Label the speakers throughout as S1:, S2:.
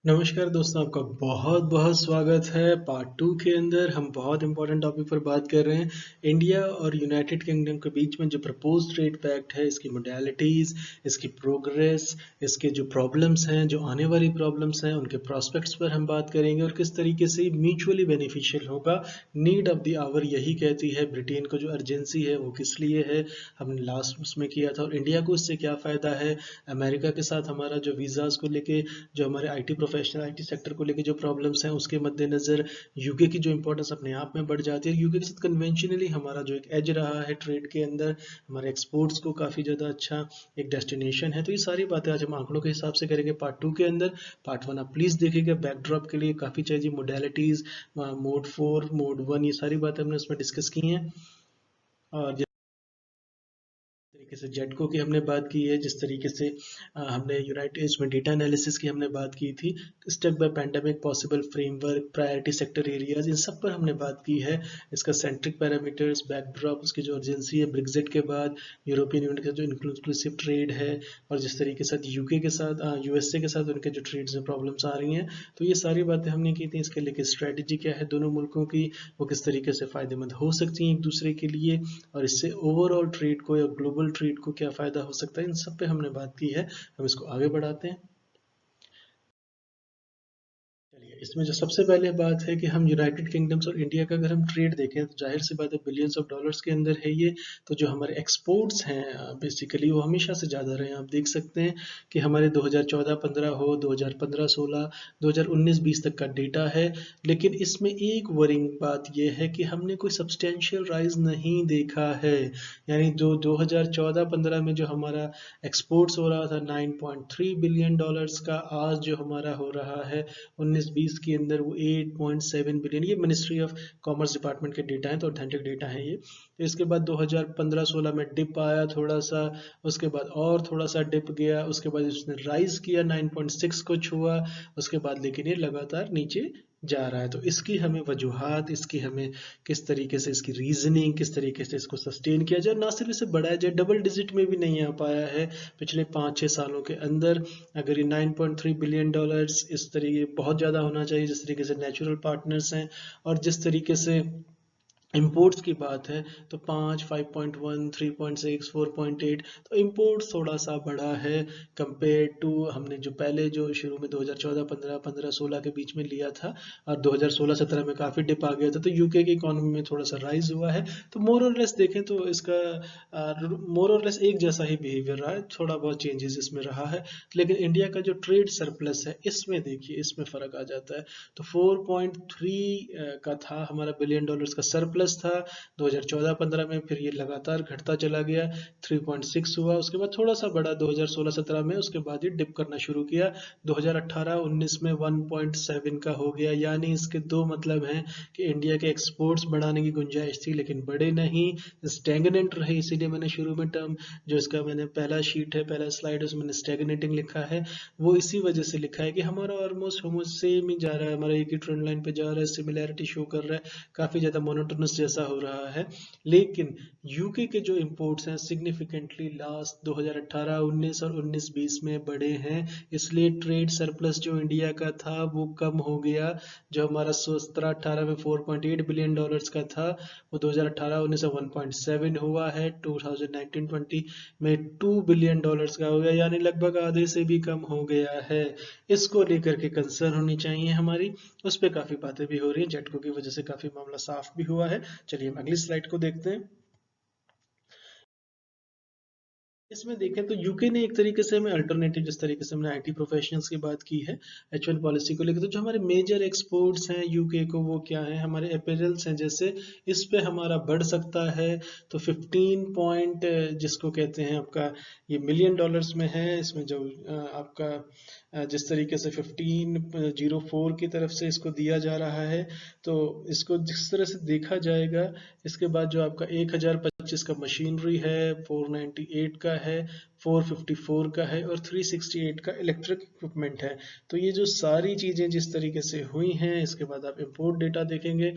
S1: नमस्कार दोस्तों, आपका बहुत बहुत स्वागत है। पार्ट टू के अंदर हम बहुत इंपॉर्टेंट टॉपिक पर बात कर रहे हैं। इंडिया और यूनाइटेड किंगडम के बीच में जो प्रपोज ट्रेड पैक्ट है, इसकी मोडालिटीज़, इसकी प्रोग्रेस, इसके जो प्रॉब्लम्स हैं, जो आने वाली प्रॉब्लम्स हैं, उनके प्रॉस्पेक्ट्स पर हम बात करेंगे और किस तरीके से म्यूचुअली बेनिफिशियल होगा। नीड ऑफ द आवर यही कहती है। ब्रिटेन को जो अर्जेंसी है वो किस लिए है, हमने लास्ट उसमें किया था, और इंडिया को इससे क्या फ़ायदा है। अमेरिका के साथ हमारा जो वीज़ाज़ को लेके, जो हमारे आईटी प्रोफेशनल आईटी सेक्टर को लेके जो प्रॉब्लम्स हैं, उसके मद्देनज़र यूके की जो इंपॉर्टेंस अपने आप में बढ़ जाती है। यूके के साथ कन्वेंशनली हमारा जो एक एज रहा है ट्रेड के अंदर, हमारे एक्सपोर्ट्स को काफ़ी ज़्यादा अच्छा एक डेस्टिनेशन है। तो ये सारी बातें आज हम आंकड़ों के हिसाब से करेंगे पार्ट टू के अंदर। पार्ट वन आप प्लीज़ देखिएगा। बैकड्रॉप के लिए काफ़ी चाहिए, मोडेलिटीज़, मोड 4, मोड 1, ये सारी बातें हमने उसमें डिस्कस की हैं। और तरीके से जेटको की हमने बात की है, जिस तरीके से हमने यूनाइटेड इसमें डेटा एनालिसिस की हमने बात की थी, stuck by pandemic, possible framework, priority sector areas, इन सब पर हमने बात की है। इसका सेंट्रिक पैरामीटर्स, बैकड्रॉप, उसकी जो अर्जेंसी है ब्रेग्जिट के बाद, यूरोपियन यूनियन का जो इंक्लूसिव ट्रेड है, और जिस तरीके से यूके के साथ यूएसए के साथ उनके जो ट्रेड्स में प्रॉब्लम्स आ रही हैं, तो ये सारी बातें हमने की थी। इसके लेके स्ट्रेटजी क्या है दोनों मुल्कों की, वो किस तरीके से फ़ायदेमंद हो सकती हैं एक दूसरे के लिए, और इससे ओवरऑल ट्रेड को या ग्लोबल ट्रेड को क्या फ़ायदा हो सकता है, इन सब पे हमने बात की है। हम इसको आगे बढ़ाते हैं। चलिए, इसमें जो सबसे पहले बात है कि हम यूनाइटेड किंगडम्स और इंडिया का अगर हम ट्रेड देखें तो जाहिर सी बात है बिलियंस ऑफ डॉलर्स के अंदर है ये। तो जो हमारे एक्सपोर्ट्स हैं बेसिकली वो हमेशा से ज़्यादा रहे हैं। आप देख सकते हैं कि हमारे 2014-15 हो, 2015-16, 2019-20 तक का डेटा है। लेकिन इसमें एक वरिंग बात ये है कि हमने कोई सब्सटेंशियल राइज नहीं देखा है। यानी जो 2014-15 में जो हमारा एक्सपोर्ट्स हो रहा था 9.3 बिलियन डॉलर्स का, आज जो हमारा हो रहा है 19-20 के अंदर वो 8.7 बिलियन। ये मिनिस्ट्री ऑफ कॉमर्स डिपार्टमेंट के डेटा हैं, तो ऑथेंटिक डेटा है ये। तो इसके बाद 2015-16 में डिप आया थोड़ा सा, उसके बाद और थोड़ा सा डिप गया, उसके बाद इसने राइज किया, 9.6 को छुआ, उसके बाद लेकिन ये लगातार नीचे जा रहा है। तो इसकी हमें वजूहात, इसकी हमें किस तरीके से इसकी रीजनिंग, किस तरीके से इसको सस्टेन किया जाए, ना सिर्फ इसे बढ़ाया जाए, डबल डिजिट में भी नहीं आ पाया है पिछले 5-6 सालों के अंदर। अगर ये 9.3 बिलियन डॉलर्स, इस तरीके बहुत ज़्यादा होना चाहिए जिस तरीके से नेचुरल पार्टनर्स हैं, और जिस तरीके से इंपोर्ट्स की बात है तो 5, 5.1, 3.6, 4.8, तो इंपोर्ट्स थोड़ा सा बढ़ा है कंपेयर टू हमने जो पहले जो शुरू में 2014-15, 15-16 के बीच में लिया था, और 2016-17 में काफ़ी डिप आ गया था। तो यूके की इकोनॉमी में थोड़ा सा राइज हुआ है। तो मोर और लेस देखें तो इसका मोर और लेस एक जैसा ही बिहेवियर रहा है, थोड़ा बहुत चेंजेस इसमें रहा है। लेकिन इंडिया का जो ट्रेड सरप्लस है, इसमें देखिए, इसमें फ़र्क आ जाता है। तो 4.3 का था हमारा बिलियन डॉलर्स का सरप्लस था 2014-15 में, फिर ये लगातार घटता चला गया, 3.6 हुआ, उसके बाद थोड़ा सा बढ़ा 2016-17 में, उसके बाद ये डिप करना शुरू किया। 2018-19 में 1.7 का हो गया। यानी इसके दो मतलब हैं कि इंडिया के एक्सपोर्ट्स बढ़ाने की गुंजाइश थी लेकिन बढ़े नहीं, स्टैग्नेंट रहे। इसीलिए मैंने शुरू में टर्म, जो इसका मैंने पहला शीट है, पहला स्लाइड है, उसमें मैंने स्टैग्नेटिंग लिखा है। वो इसी वजह से लिखा है कि हमारा ऑलमोस्ट सेम ही जा रहा है, हमारा एक ही ट्रेंड लाइन पे जा रहा है, सिमिलैरिटी शो कर रहा है, काफ़ी ज़्यादा मोनोटोनस जैसा हो रहा है। लेकिन यूके के जो इंपोर्ट्स हैं सिग्निफिकेंटली लास्ट 2018, 19 और 19-20 में बढ़े हैं। इसलिए ट्रेड सरप्लस जो इंडिया का था वो कम हो गया। जो हमारा 17-18 में 4.8 बिलियन डॉलर्स का था, वो 2018-19 से 1.7 हुआ है। 2019-20 में 2 बिलियन डॉलर्स का हो गया, यानी लगभग आधे से भी कम हो गया है। इसको लेकर के कंसर्न होनी चाहिए हमारी। उस पर काफ़ी बातें भी हो रही हैं, जेटको की वजह से काफ़ी मामला साफ भी हुआ है। चलिए हम अगली स्लाइड को देखते हैं। इसमें देखें तो यूके ने एक तरीके से हमें अल्टरनेटिव, जिस तरीके से हमने आईटी प्रोफेशनल्स की बात की है H1 पॉलिसी को लेकर, तो जो हमारे मेजर एक्सपोर्ट्स हैं यूके को, वो क्या है, हमारे अपैरल्स हैं जैसे, इस पे हमारा बढ़ सकता है। तो 15 पॉइंट जिसको कहते हैं आपका, ये मिलियन डॉलर्स में है। इसमें जो आपका जिस तरीके से 1504 की तरफ से इसको दिया जा रहा है, तो इसको जिस तरह से देखा जाएगा, इसके बाद जो आपका 1025 का मशीनरी है, 498 का है, 454 का है, और 368 का इलेक्ट्रिक इक्विपमेंट है। तो ये जो सारी चीज़ें जिस तरीके से हुई हैं, इसके बाद आप इंपोर्ट डेटा देखेंगे।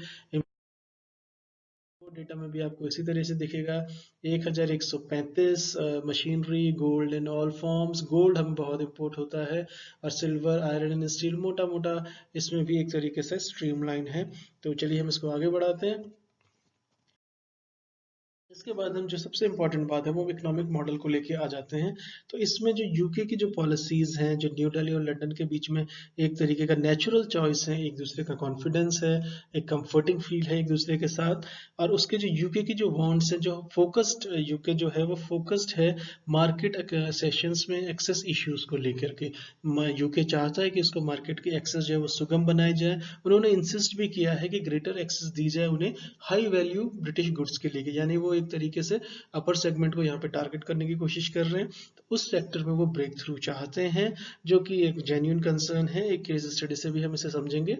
S1: डेटा में भी आपको इसी तरह से दिखेगा 1135 machinery, gold in all forms, gold हमें बहुत इंपोर्ट होता है, और सिल्वर, आयरन एंड स्टील मोटा मोटा इसमें भी एक तरीके से स्ट्रीमलाइन है। तो चलिए हम इसको आगे बढ़ाते हैं। इसके बाद हम जो सबसे इम्पोर्टेंट बात है वो इकोनॉमिक मॉडल को लेके आ जाते हैं। तो इसमें जो यूके की जो पॉलिसीज हैं, जो न्यू दिल्ली और लंदन के बीच में एक तरीके का नेचुरल चॉइस है, एक दूसरे का कॉन्फिडेंस है, एक कंफर्टिंग फील है एक दूसरे के साथ। और उसके जो यूके की जो बॉन्ड्स हैं, जो फोकस्ड यूके जो है वो फोकस्ड है मार्केट सेशंस में एक्सेस इश्यूज को लेकर के। यूके चाहता है कि उसको मार्केट की एक्सेस जो है वो सुगम बनाई जाए। उन्होंने इंसिस्ट भी किया है कि ग्रेटर एक्सेस दी जाए उन्हें हाई वैल्यू ब्रिटिश गुड्स के लिए, यानी वो एक तरीके से अपर सेगमेंट को यहाँ पे टारगेट करने की कोशिश कर रहे हैं। तो उस सेक्टर में वो ब्रेक थ्रू चाहते हैं, जो कि एक जेन्युइन कंसर्न है। एक केस स्टडी से भी हम इसे समझेंगे।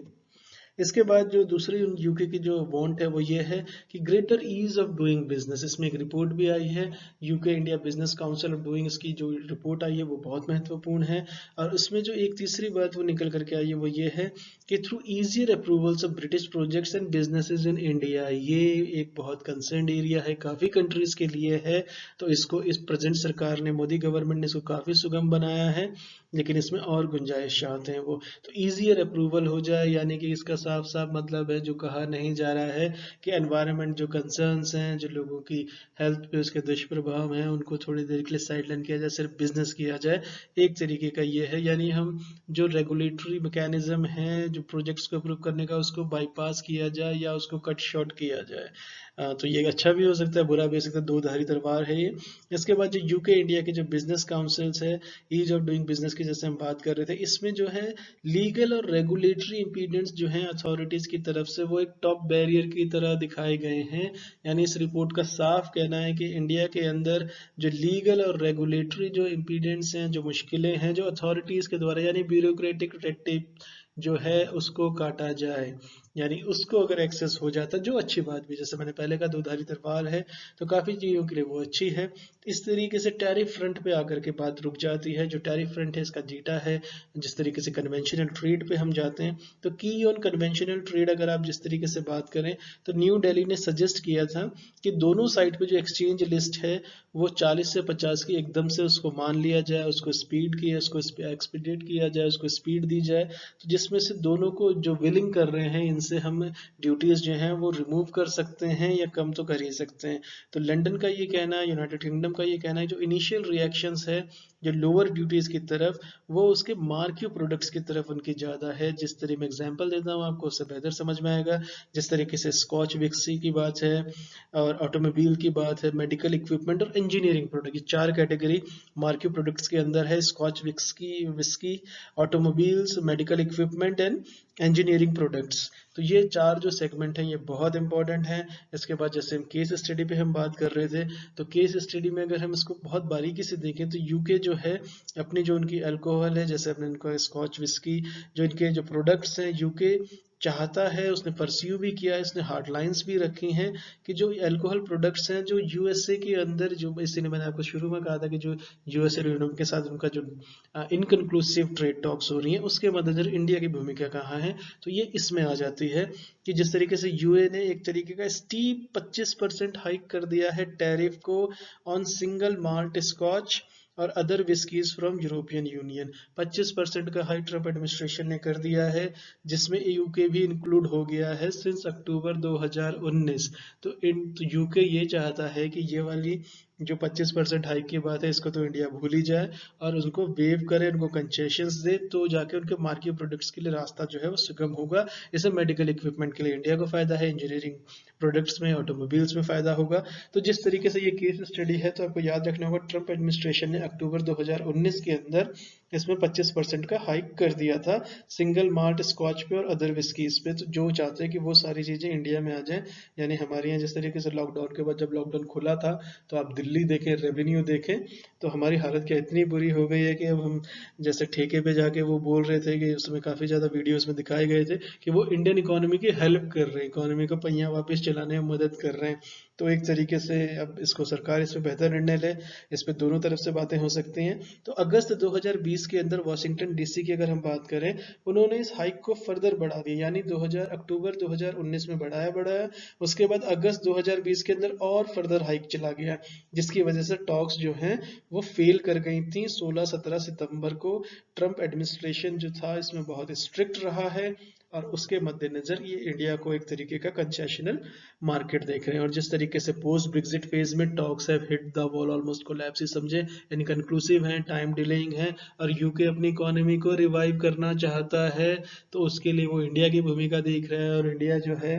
S1: इसके बाद जो दूसरी यूके की जो वांट है वो ये है कि greater ease of doing business. इसमें एक रिपोर्ट भी आई है, UK India business council of doing, इसकी जो रिपोर्ट आई है वो बहुत महत्वपूर्ण है। और उसमें जो एक तीसरी बात वो निकल करके आई है वो ये है कि through easier approvals of British projects and businesses in India, ये एक बहुत कंसर्न एरिया है, काफ़ी कंट्रीज के लिए है। तो इसको इस प्रेजेंट सरकार ने, मोदी गवर्नमेंट ने इसको काफ़ी सुगम बनाया है, लेकिन इसमें और गुंजाइश चाहते हैं वो। तो ईजियर अप्रूवल हो जाए, यानी कि इसका साफ साफ मतलब है, जो कहा नहीं जा रहा है कि एनवायरनमेंट जो कंसर्न्स हैं, जो लोगों की हेल्थ पे उसके दुष्प्रभाव हैं, उनको थोड़ी देर के लिए साइडलाइन किया जाए, सिर्फ बिजनेस किया जाए। एक तरीके का ये है, यानी हम जो रेगुलेटरी मैकेनिज्म है जो प्रोजेक्ट्स को अप्रूव करने का, उसको बाईपास किया जाए या उसको कट शॉर्ट किया जाए। तो ये अच्छा भी हो सकता है, बुरा भी हो सकता है, दो धारी तलवार है ये। इसके बाद जो यूके इंडिया के जो बिजनेस काउंसिल्स है, ईज ऑफ डूइंग बिजनेस की जैसे हम बात कर रहे थे, इसमें जो है लीगल और रेगुलेटरी इंपीडेंस जो है अथॉरिटीज की तरफ से वो एक टॉप बैरियर की तरह दिखाए गए हैं। यानी इस रिपोर्ट का साफ कहना है कि इंडिया के अंदर जो लीगल और रेगुलेटरी जो इंपीडेंस हैं, जो मुश्किलें हैं, जो अथॉरिटीज के द्वारा, यानी ब्यूरोक्रेटिक रेड टेप जो है उसको काटा जाए, यानी उसको अगर एक्सेस हो जाता, जो अच्छी बात भी, जैसे मैंने पहले कहा, दो धारी तलवार है, तो काफ़ी चीज़ों के लिए वो अच्छी है। इस तरीके से टैरिफ फ्रंट पे आकर के बात रुक जाती है। जो टैरिफ फ्रंट है इसका जीटा है। जिस तरीके से कन्वेंशनल ट्रेड पे हम जाते हैं, तो की ऑन कन्वेंशनल ट्रेड अगर आप जिस तरीके से बात करें, तो न्यू दिल्ली ने सजेस्ट किया था कि दोनों साइड पे जो एक्सचेंज लिस्ट है वो 40 से 50 की एकदम से उसको मान लिया जाए, उसको स्पीड किया, उसको एक्सपीडिएट किया जाए, उसको स्पीड दी जाए। तो जिसमें से दोनों को जो विलिंग कर रहे हैं, इनसे हम ड्यूटीज जो हैं वो रिमूव कर सकते हैं या कम तो कर ही सकते हैं। तो लंदन का ये कहना है, यूनाइटेड किंगडम का ये कहना है, जो इनिशियल रिएक्शंस है जो लोअर ड्यूटीज की तरफ, वो उसके मार्क्यू प्रोडक्ट्स की तरफ उनकी ज़्यादा है। जिस तरह मैं एग्जांपल देता हूँ आपको, उससे बेहतर समझ में आएगा। जिस तरीके से स्कॉच विस्की की बात है, और ऑटोमोबाइल की बात है, मेडिकल इक्विपमेंट और इंजीनियरिंग प्रोडक्ट, ये चार कैटेगरी मार्क्यू प्रोडक्ट्स के अंदर है। Scotch whisky, automobiles, medical equipment and engineering products. तो ये चार जो सेगमेंट हैं ये बहुत इंपॉर्टेंट हैं। इसके बाद जैसे हम केस स्टडी पे हम बात कर रहे थे, तो केस स्टडी में अगर हम इसको बहुत बारीकी से देखें, तो यूके जो है अपनी जो उनकी अल्कोहल है, जैसे अपने इनको स्कॉच विस्की, जो इनके जो प्रोडक्ट्स हैं, यूके चाहता है, उसने परस्यू भी किया है, इसने हार्ड लाइंस भी रखी हैं कि जो अल्कोहल प्रोडक्ट्स हैं जो यूएसए के अंदर, जो इसलिए मैंने आपको शुरू में कहा था कि जो यूएसए के साथ उनका जो इनकन्क्लूसिव ट्रेड टॉक्स हो रही हैं, उसके मद्देनजर इंडिया की भूमिका कहाँ है, तो ये इसमें आ जाती है कि जिस तरीके से यूए ने एक तरीके का स्टीप 25% हाइक कर दिया है टैरिफ को ऑन सिंगल माल्ट स्कॉच और other whiskeys from European union. 25% का हाइक ट्रम्प एडमिनिस्ट्रेशन ने कर दिया है, जिसमें यूके भी इंक्लूड हो गया है सिंस अक्टूबर 2019। तो यूके ये चाहता है कि ये वाली जो 25% हाइक की बात है, इसको तो इंडिया भूल ही जाए और उनको वेव करे, उनको कंसेशंस दे, तो जाके उनके मार्केट प्रोडक्ट्स के लिए रास्ता जो है वो सुगम होगा। इससे मेडिकल इक्विपमेंट के लिए इंडिया को फायदा है, इंजीनियरिंग प्रोडक्ट्स में, ऑटोमोबाइल्स में फायदा होगा। तो जिस तरीके से ये केस स्टडी है, तो आपको याद रखना होगा, ट्रम्प एडमिनिस्ट्रेशन ने अक्टूबर 2019 के अंदर इसमें 25% का हाइक कर दिया था सिंगल माल्ट स्कॉच पे और अदर विस्कीज पे। तो जो चाहते हैं कि वो सारी चीज़ें इंडिया में आ जाएं, यानी हमारे यहाँ जिस तरीके से लॉकडाउन के बाद, जब लॉकडाउन खुला था, तो आप दिल्ली देखें, रेवेन्यू देखें, तो हमारी हालत क्या इतनी बुरी हो गई है कि अब हम जैसे ठेके पे जाके वो बोल रहे थे कि उसमें काफ़ी ज़्यादा वीडियोस में दिखाए गए थे कि वो इंडियन इकोनॉमी की हेल्प कर रहे हैं, इकोनॉमी को पहिया वापस चलाने में मदद कर रहे हैं। तो एक तरीके से अब इसको सरकार इसमें बेहतर निर्णय ले, इस पे दोनों तरफ से बातें हो सकती हैं। तो अगस्त 2020 के अंदर वाशिंगटन डीसी की अगर हम बात करें, उन्होंने इस हाइक को फर्दर बढ़ा दिया, यानी अक्टूबर 2019 में बढ़ाया, उसके बाद अगस्त 2020 के अंदर और फर्दर हाइक चला गया, जिसकी वजह से टॉक्स जो हैं वो फेल कर गई थी 16-17 सितंबर को। ट्रंप एडमिनिस्ट्रेशन जो था इसमें बहुत स्ट्रिक्ट रहा है, और उसके मद्देनजर ये इंडिया को एक तरीके का कंसेशनल मार्केट देख रहे हैं। और जिस तरीके से पोस्ट ब्रेग्जिट फेज में talks have hit the wall, almost collapse ही समझे, यानी कंक्लूसिव है, टाइम डिलेइंग है, और यूके अपनी इकोनॉमी को रिवाइव करना चाहता है, तो उसके लिए वो इंडिया की भूमिका देख रहे हैं। और इंडिया जो है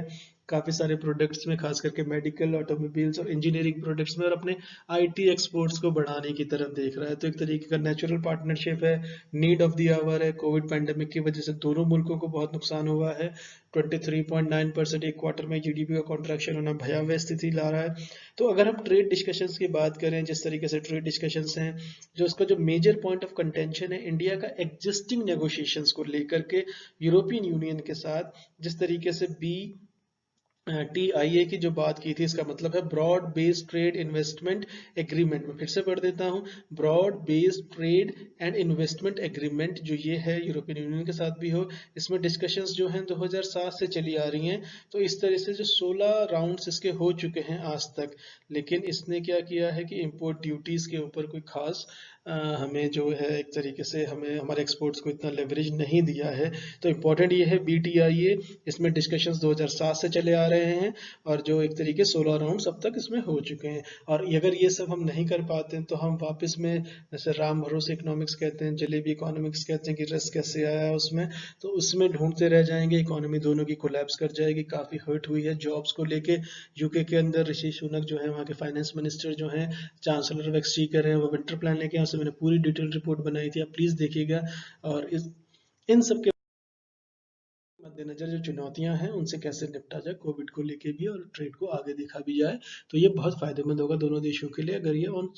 S1: काफ़ी सारे प्रोडक्ट्स में, खास करके मेडिकल, ऑटोमोबाइल्स और इंजीनियरिंग प्रोडक्ट्स में, और अपने आईटी एक्सपोर्ट्स को बढ़ाने की तरफ देख रहा है। तो एक तरीके का नेचुरल पार्टनरशिप है, नीड ऑफ द आवर है। कोविड पैंडेमिक की वजह से दोनों मुल्कों को बहुत नुकसान हुआ है। 23.9% एक क्वार्टर में जीडीपी का कॉन्ट्रैक्शन होना भयावह स्थिति ला रहा है। तो अगर हम ट्रेड डिस्कशंस की बात करें, जिस तरीके से ट्रेड डिस्कशंस हैं, जो उसका जो मेजर पॉइंट ऑफ कंटेंशन है इंडिया का एग्जिस्टिंग नेगोशिएशंस को लेकर के यूरोपियन यूनियन के साथ, जिस तरीके से TIA की जो बात की थी, इसका मतलब है broad based trade investment agreement. मैं फिर से पढ़ देता हूँ, broad based trade and investment agreement, जो ये है यूरोपियन यूनियन के साथ भी हो। इसमें डिस्कशंस जो हैं 2007 से चली आ रही हैं। तो इस तरह से जो 16 राउंड्स इसके हो चुके हैं आज तक, लेकिन इसने क्या किया है कि इंपोर्ट ड्यूटीज़ के ऊपर कोई खास हमें जो है एक तरीके से हमें हमारे एक्सपोर्ट्स को इतना लेवरेज नहीं दिया है। तो इम्पोर्टेंट ये है BTIA, इसमें डिस्कशंस 2007 से चले आ रहे हैं, और जो एक तरीके 16 राउंड्स अब तक इसमें हो चुके हैं। और अगर ये सब हम नहीं कर पाते हैं तो हम वापस में, जैसे राम भरोसे इकोनॉमिक्स कहते हैं, जलेबी इकोनॉमिक्स कहते हैं, कि रस कैसे आया उसमें, तो उसमें ढूंढते रह जाएंगे। इकोनॉमी दोनों की कोलैप्स कर जाएगी, काफ़ी हर्ट हुई है जॉब्स को लेके। यूके के अंदर ऋषि सुनक जो है, वहाँ के फाइनेंस मिनिस्टर जो हैं, चांसलर ऑफ एक्सचेकर हैं, वो विंटर प्लान लेके आए, उससे मैंने पूरी डिटेल रिपोर्ट बनाई थी, आप प्लीज़ देखिएगा। और इन सब के मद्देनजर जो चुनौतियां हैं उनसे कैसे निपटा जाए, कोविड को लेके भी, और ट्रेड को आगे देखा भी जाए, तो ये बहुत फायदेमंद होगा दोनों देशों के लिए, अगर ये ऑन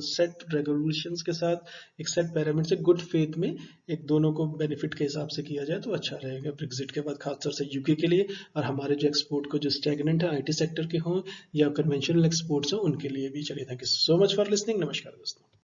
S1: सेट रेगुलेशंस के साथ, एक सेट पैरामीटर से, गुड फेथ में एक दोनों को बेनिफिट के हिसाब से किया जाए तो अच्छा रहेगा ब्रेग्जिट के बाद, खासतौर से यूके के लिए, और हमारे जो एक्सपोर्ट को जो स्टैग्नेंट है IT सेक्टर के हों या कन्वेंशनल एक्सपोर्ट्स हों उनके लिए भी। चलिए, thank you so much for listening. नमस्कार दोस्तों।